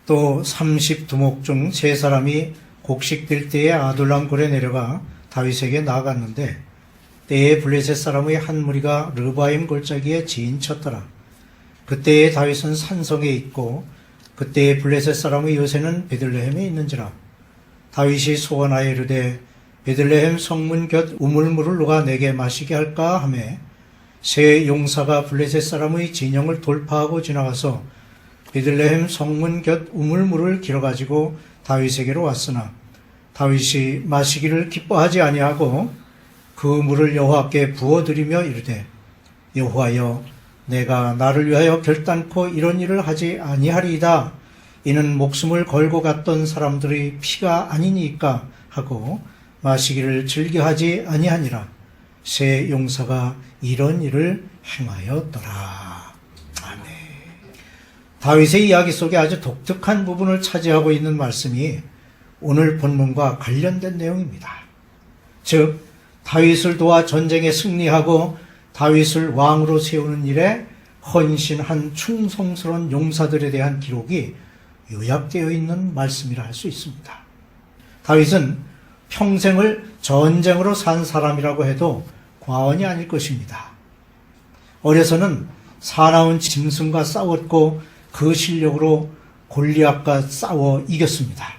또 30두목 중 3사람이 곡식될 때에 아둘람 굴에 내려가 다윗에게 나아갔는데 때에 블레셋 사람의 한 무리가 르바임 골짜기에 지인쳤더라. 그때에 다윗은 산성에 있고 그때에 블레셋 사람의 요새는 베들레헴에 있는지라. 다윗이 소원하여 이르되 베들레헴 성문 곁 우물물을 누가 내게 마시게 할까 하매 세 용사가 블레셋 사람의 진영을 돌파하고 지나가서 베들레헴 성문 곁 우물물을 길어가지고 다윗에게로 왔으나 다윗이 마시기를 기뻐하지 아니하고 그 물을 여호와께 부어드리며 이르되 여호와여 내가 나를 위하여 결단코 이런 일을 하지 아니하리이다. 이는 목숨을 걸고 갔던 사람들의 피가 아니니까 하고 마시기를 즐겨하지 아니하니라. 세 용사가 이런 일을 행하였더라. 아멘. 다윗의 이야기 속에 아주 독특한 부분을 차지하고 있는 말씀이 오늘 본문과 관련된 내용입니다. 즉 다윗을 도와 전쟁에 승리하고 다윗을 왕으로 세우는 일에 헌신한 충성스러운 용사들에 대한 기록이 요약되어 있는 말씀이라 할 수 있습니다. 다윗은 평생을 전쟁으로 산 사람이라고 해도 과언이 아닐 것입니다. 어려서는 사나운 짐승과 싸웠고 그 실력으로 골리앗과 싸워 이겼습니다.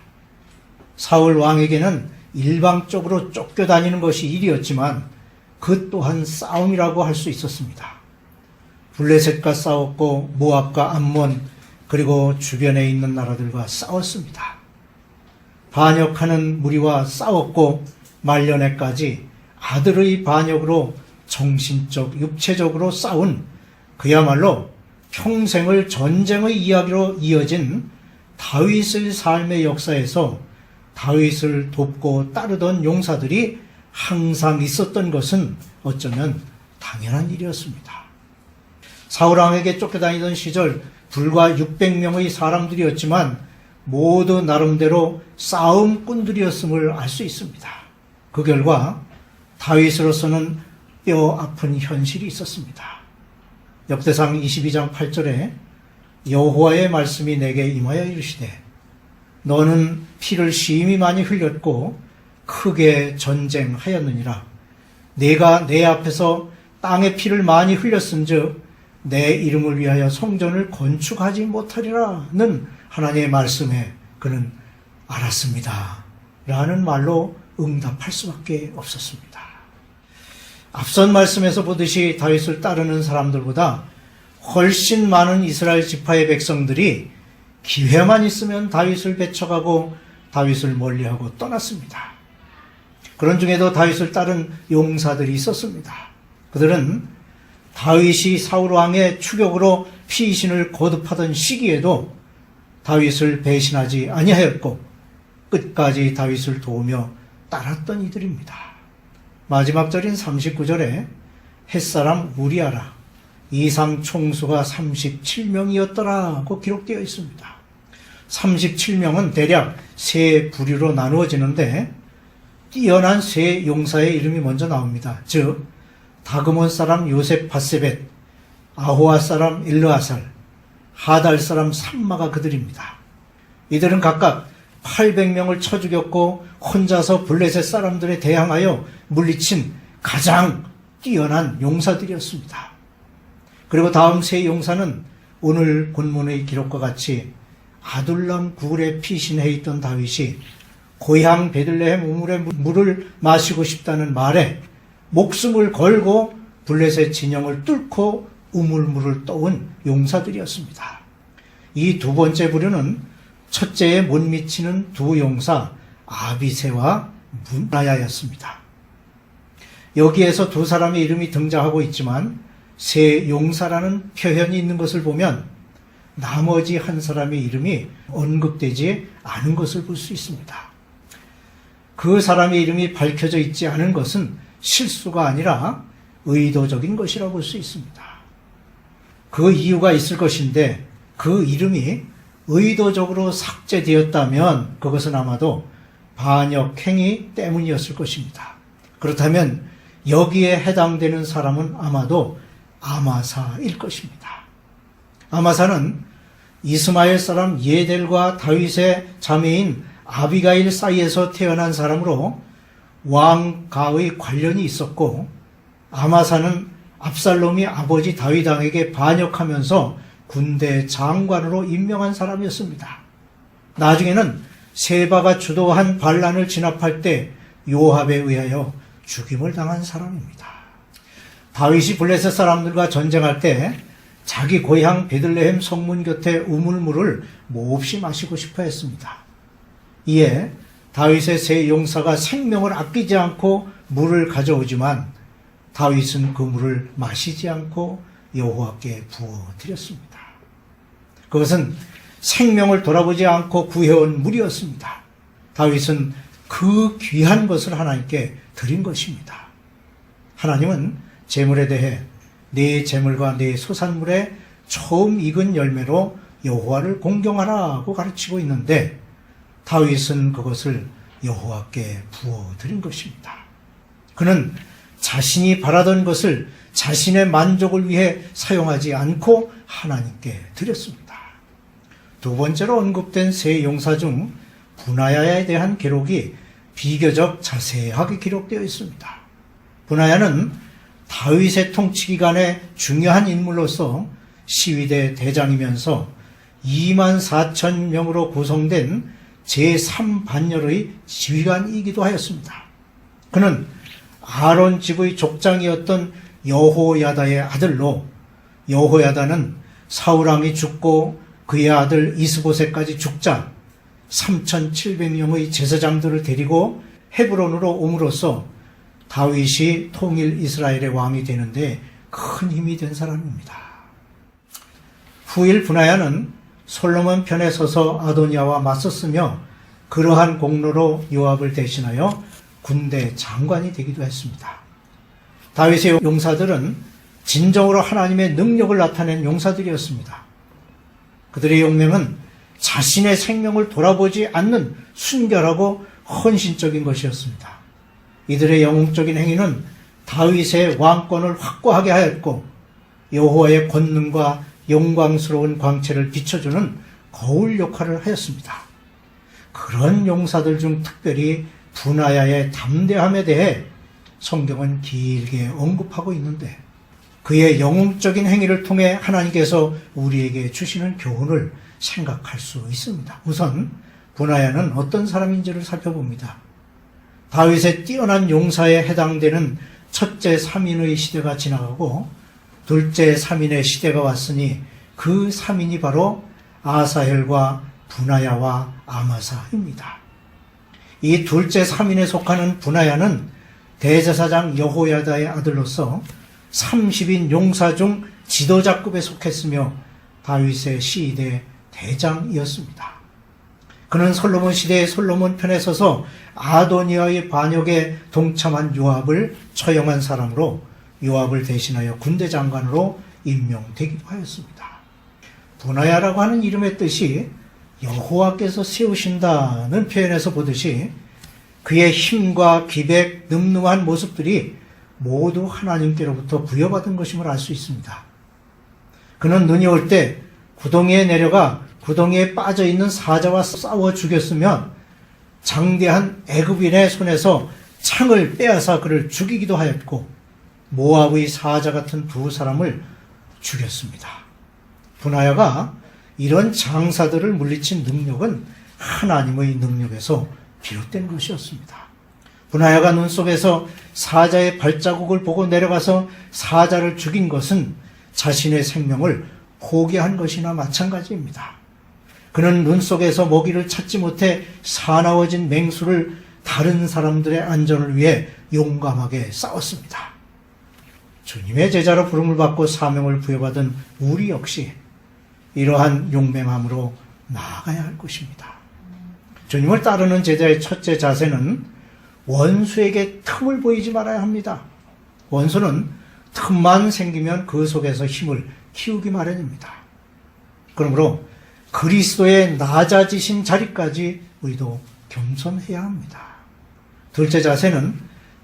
사울 왕에게는 일방적으로 쫓겨다니는 것이 일이었지만 그 또한 싸움이라고 할 수 있었습니다. 블레셋과 싸웠고 모압과 암몬 그리고 주변에 있는 나라들과 싸웠습니다. 반역하는 무리와 싸웠고 말년에까지 아들의 반역으로 정신적, 육체적으로 싸운 그야말로 평생을 전쟁의 이야기로 이어진 다윗의 삶의 역사에서 다윗을 돕고 따르던 용사들이 항상 있었던 것은 어쩌면 당연한 일이었습니다. 사울왕에게 쫓겨다니던 시절 불과 600명의 사람들이었지만 모두 나름대로 싸움꾼들이었음을 알 수 있습니다. 그 결과 다윗으로서는 뼈 아픈 현실이 있었습니다. 역대상 22장 8절에 여호와의 말씀이 내게 임하여 이르시되 너는 피를 심히 많이 흘렸고 크게 전쟁하였느니라. 내가 내 앞에서 땅에 피를 많이 흘렸은즉 내 이름을 위하여 성전을 건축하지 못하리라는 하나님의 말씀에 그는 알았습니다. 라는 말로 응답할 수밖에 없었습니다. 앞선 말씀에서 보듯이 다윗을 따르는 사람들보다 훨씬 많은 이스라엘 지파의 백성들이 기회만 있으면 다윗을 배척하고 다윗을 멀리하고 떠났습니다. 그런 중에도 다윗을 따른 용사들이 있었습니다. 그들은 다윗이 사울왕의 추격으로 피신을 거듭하던 시기에도 다윗을 배신하지 아니하였고 끝까지 다윗을 도우며 따랐던 이들입니다. 마지막 절인 39절에 햇사람 우리아라 이상 총수가 37명이었더라고 기록되어 있습니다. 37명은 대략 세 부류로 나누어지는데 뛰어난 세 용사의 이름이 먼저 나옵니다. 즉 다그몬 사람 요셉 바세벳, 아호아 사람 일르아살, 하달 사람 삼마가 그들입니다. 이들은 각각 800명을 쳐 죽였고 혼자서 블레셋 사람들에 대항하여 물리친 가장 뛰어난 용사들이었습니다. 그리고 다음 세 용사는 오늘 본문의 기록과 같이 아둘람 굴에 피신해 있던 다윗이 고향 베들레헴 우물의 물을 마시고 싶다는 말에 목숨을 걸고 블레셋 진영을 뚫고 우물물을 떠온 용사들이었습니다. 이 두 번째 부류는 첫째에 못 미치는 두 용사 아비새와 문하야였습니다. 여기에서 두 사람의 이름이 등장하고 있지만 세 용사라는 표현이 있는 것을 보면 나머지 한 사람의 이름이 언급되지 않은 것을 볼 수 있습니다. 그 사람의 이름이 밝혀져 있지 않은 것은 실수가 아니라 의도적인 것이라고 볼 수 있습니다. 그 이유가 있을 것인데 그 이름이 의도적으로 삭제되었다면 그것은 아마도 반역행위 때문이었을 것입니다. 그렇다면 여기에 해당되는 사람은 아마도 아마사일 것입니다. 아마사는 이스마엘 사람 예델과 다윗의 자매인 아비가일 사이에서 태어난 사람으로 왕가의 관련이 있었고, 아마사는 압살롬이 아버지 다윗 왕에게 반역하면서 군대 장관으로 임명한 사람이었습니다. 나중에는 세바가 주도한 반란을 진압할 때 요압에 의하여 죽임을 당한 사람입니다. 다윗이 블레셋 사람들과 전쟁할 때 자기 고향 베들레헴 성문 곁에 우물물을 몹시 마시고 싶어 했습니다. 이에 다윗의 세 용사가 생명을 아끼지 않고 물을 가져오지만 다윗은 그 물을 마시지 않고 여호와께 부어드렸습니다. 그것은 생명을 돌아보지 않고 구해온 물이었습니다. 다윗은 그 귀한 것을 하나님께 드린 것입니다. 하나님은 재물에 대해 네 재물과 네 소산물의 처음 익은 열매로 여호와를 공경하라고 가르치고 있는데, 다윗은 그것을 여호와께 부어드린 것입니다. 그는 자신이 바라던 것을 자신의 만족을 위해 사용하지 않고 하나님께 드렸습니다. 두 번째로 언급된 세 용사 중 분하야에 대한 기록이 비교적 자세하게 기록되어 있습니다. 분하야는 다윗의 통치 기간에 중요한 인물로서 시위대 대장이면서 24,000명으로 구성된 제3반열의 지휘관이기도 하였습니다. 그는 아론 집의 족장이었던 여호야다의 아들로, 여호야다는 사울왕이 죽고 그의 아들 이스보셋까지 죽자 3,700명의 제사장들을 데리고 헤브론으로 옴으로써 다윗이 통일 이스라엘의 왕이 되는데 큰 힘이 된 사람입니다. 후일 분하야는 솔로몬 편에 서서 아도니아와 맞섰으며 그러한 공로로 요압을 대신하여 군대 장관이 되기도 했습니다. 다윗의 용사들은 진정으로 하나님의 능력을 나타낸 용사들이었습니다. 그들의 용맹은 자신의 생명을 돌아보지 않는 순결하고 헌신적인 것이었습니다. 이들의 영웅적인 행위는 다윗의 왕권을 확고하게 하였고, 여호와의 권능과 영광스러운 광채를 비춰주는 거울 역할을 하였습니다. 그런 용사들 중 특별히 분하야의 담대함에 대해 성경은 길게 언급하고 있는데, 그의 영웅적인 행위를 통해 하나님께서 우리에게 주시는 교훈을 생각할 수 있습니다. 우선 분하야는 어떤 사람인지를 살펴봅니다. 다윗의 뛰어난 용사에 해당되는 첫째 3인의 시대가 지나가고 둘째 3인의 시대가 왔으니 그 3인이 바로 아사헬과 분하야와 아마사입니다. 이 둘째 3인에 속하는 분하야는 대제사장 여호야다의 아들로서 30인 용사 중 지도자급에 속했으며 다윗의 시대 대장이었습니다. 그는 솔로몬 시대의 솔로몬 편에 서서 아도니아의 반역에 동참한 요압을 처형한 사람으로 요압을 대신하여 군대 장관으로 임명되기도 하였습니다. 분하야라고 하는 이름의 뜻이 여호와께서 세우신다는 표현에서 보듯이 그의 힘과 기백, 늠름한 모습들이 모두 하나님께로부터 부여받은 것임을 알 수 있습니다. 그는 눈이 올 때 구덩이에 내려가 구덩이에 빠져있는 사자와 싸워 죽였으며 장대한 애굽인의 손에서 창을 빼앗아 그를 죽이기도 하였고 모압의 사자 같은 두 사람을 죽였습니다. 분하야가 이런 장사들을 물리친 능력은 하나님의 능력에서 비롯된 것이었습니다. 분하야가 눈 속에서 사자의 발자국을 보고 내려가서 사자를 죽인 것은 자신의 생명을 포기한 것이나 마찬가지입니다. 그는 눈 속에서 먹이를 찾지 못해 사나워진 맹수를 다른 사람들의 안전을 위해 용감하게 싸웠습니다. 주님의 제자로 부름을 받고 사명을 부여받은 우리 역시 이러한 용맹함으로 나아가야 할 것입니다. 주님을 따르는 제자의 첫째 자세는 원수에게 틈을 보이지 말아야 합니다. 원수는 틈만 생기면 그 속에서 힘을 키우기 마련입니다. 그러므로 그리스도의 낮아지신 자리까지 우리도 겸손해야 합니다. 둘째 자세는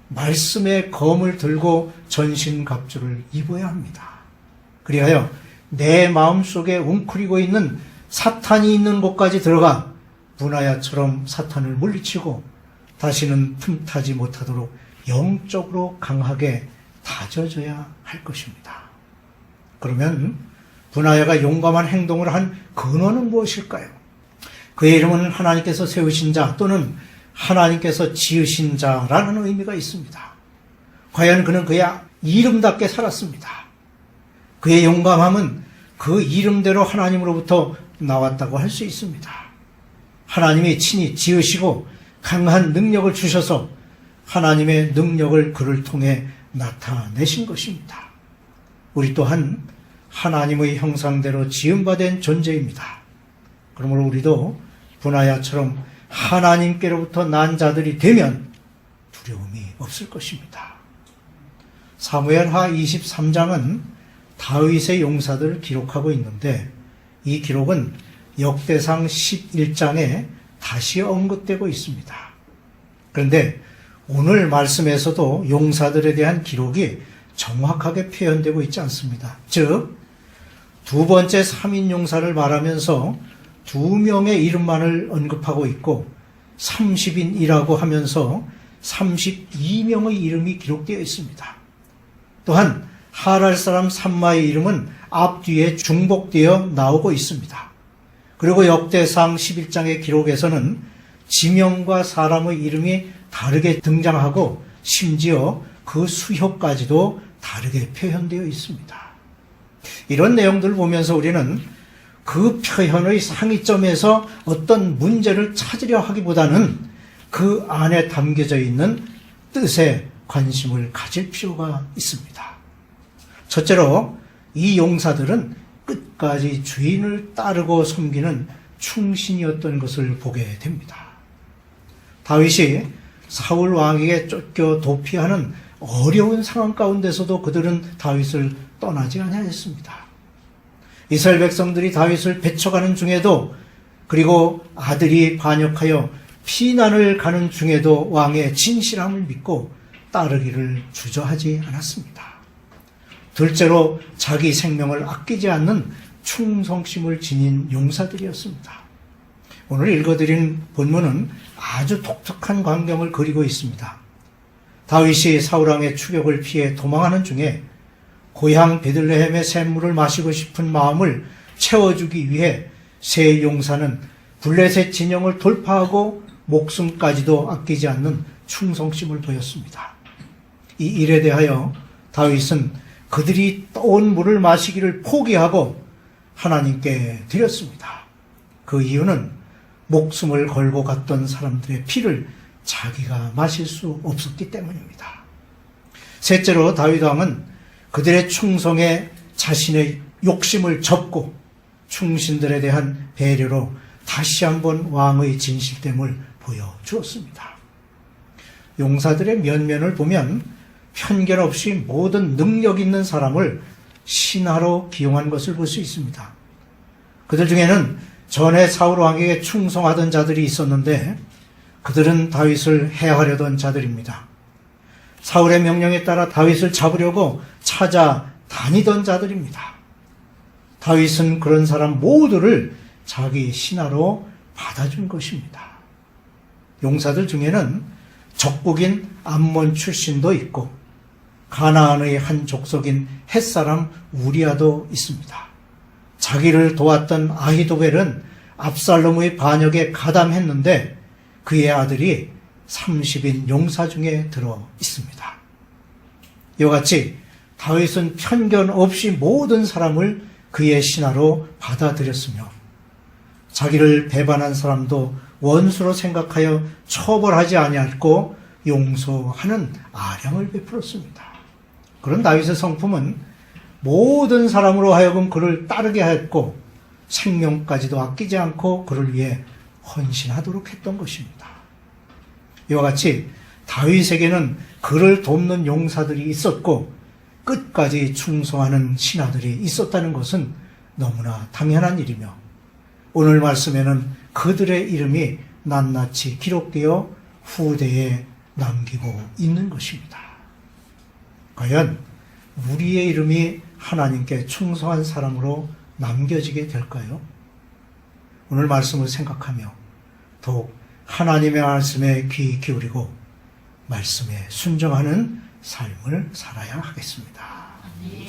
말씀의 검을 들고 전신갑주를 입어야 합니다. 그리하여 내 마음속에 웅크리고 있는 사탄이 있는 곳까지 들어가 분하야처럼 사탄을 물리치고 다시는 틈타지 못하도록 영적으로 강하게 다져져야 할 것입니다. 그러면 분하야가 용감한 행동을 한 근원은 무엇일까요? 그의 이름은 하나님께서 세우신 자 또는 하나님께서 지으신 자라는 의미가 있습니다. 과연 그는 그의 이름답게 살았습니다. 그의 용감함은 그 이름대로 하나님으로부터 나왔다고 할 수 있습니다. 하나님이 친히 지으시고 강한 능력을 주셔서 하나님의 능력을 그를 통해 나타내신 것입니다. 우리 또한 하나님의 형상대로 지음받은 존재입니다. 그러므로 우리도 분하야처럼 하나님께로부터 난 자들이 되면 두려움이 없을 것입니다. 사무엘하 23장은 다윗의 용사들을 기록하고 있는데 이 기록은 역대상 11장에 다시 언급되고 있습니다. 그런데 오늘 말씀에서도 용사들에 대한 기록이 정확하게 표현되고 있지 않습니다. 즉, 두 번째 3인 용사를 말하면서 2명의 이름만을 언급하고 있고 30인이라고 하면서 32명의 이름이 기록되어 있습니다. 또한 하랄 사람 삼마의 이름은 앞뒤에 중복되어 나오고 있습니다. 그리고 역대상 11장의 기록에서는 지명과 사람의 이름이 다르게 등장하고 심지어 그 수효까지도 다르게 표현되어 있습니다. 이런 내용들을 보면서 우리는 그 표현의 상위점에서 어떤 문제를 찾으려 하기보다는 그 안에 담겨져 있는 뜻에 관심을 가질 필요가 있습니다. 첫째로 이 용사들은 끝까지 주인을 따르고 섬기는 충신이었던 것을 보게 됩니다. 다윗이 사울 왕에게 쫓겨 도피하는 어려운 상황 가운데서도 그들은 다윗을 떠나지 아니하였습니다. 이스라엘 백성들이 다윗을 배척하는 중에도 그리고 아들이 반역하여 피난을 가는 중에도 왕의 진실함을 믿고 따르기를 주저하지 않았습니다. 둘째로 자기 생명을 아끼지 않는 충성심을 지닌 용사들이었습니다. 오늘 읽어드린 본문은 아주 독특한 광경을 그리고 있습니다. 다윗이 사울왕의 추격을 피해 도망하는 중에 고향 베들레헴의 샘물을 마시고 싶은 마음을 채워주기 위해 세 용사는 블레셋 진영을 돌파하고 목숨까지도 아끼지 않는 충성심을 보였습니다. 이 일에 대하여 다윗은 그들이 떠온 물을 마시기를 포기하고 하나님께 드렸습니다. 그 이유는 목숨을 걸고 갔던 사람들의 피를 자기가 마실 수 없었기 때문입니다. 셋째로 다윗 왕은 그들의 충성에 자신의 욕심을 접고 충신들에 대한 배려로 다시 한번 왕의 진실됨을 보여주었습니다. 용사들의 면면을 보면 편견 없이 모든 능력 있는 사람을 신하로 기용한 것을 볼 수 있습니다. 그들 중에는 전에 사울 왕에게 충성하던 자들이 있었는데 그들은 다윗을 해하려던 자들입니다. 사울의 명령에 따라 다윗을 잡으려고 찾아다니던 자들입니다. 다윗은 그런 사람 모두를 자기 신하로 받아준 것입니다. 용사들 중에는 적국인 암몬 출신도 있고 가나안의 한 족속인 헷사람 우리아도 있습니다. 자기를 도왔던 아히도벨은 압살롬의 반역에 가담했는데 그의 아들이 30인 용사 중에 들어 있습니다. 이와 같이 다윗은 편견 없이 모든 사람을 그의 신하로 받아들였으며 자기를 배반한 사람도 원수로 생각하여 처벌하지 아니하고 용서하는 아량을 베풀었습니다. 그런 다윗의 성품은 모든 사람으로 하여금 그를 따르게 하였고 생명까지도 아끼지 않고 그를 위해 헌신하도록 했던 것입니다. 이와 같이 다윗에게는 그를 돕는 용사들이 있었고 끝까지 충성하는 신하들이 있었다는 것은 너무나 당연한 일이며 오늘 말씀에는 그들의 이름이 낱낱이 기록되어 후대에 남기고 있는 것입니다. 과연 우리의 이름이 하나님께 충성한 사람으로 남겨지게 될까요? 오늘 말씀을 생각하며 더욱 하나님의 말씀에 귀 기울이고 말씀에 순종하는 삶을 살아야 하겠습니다.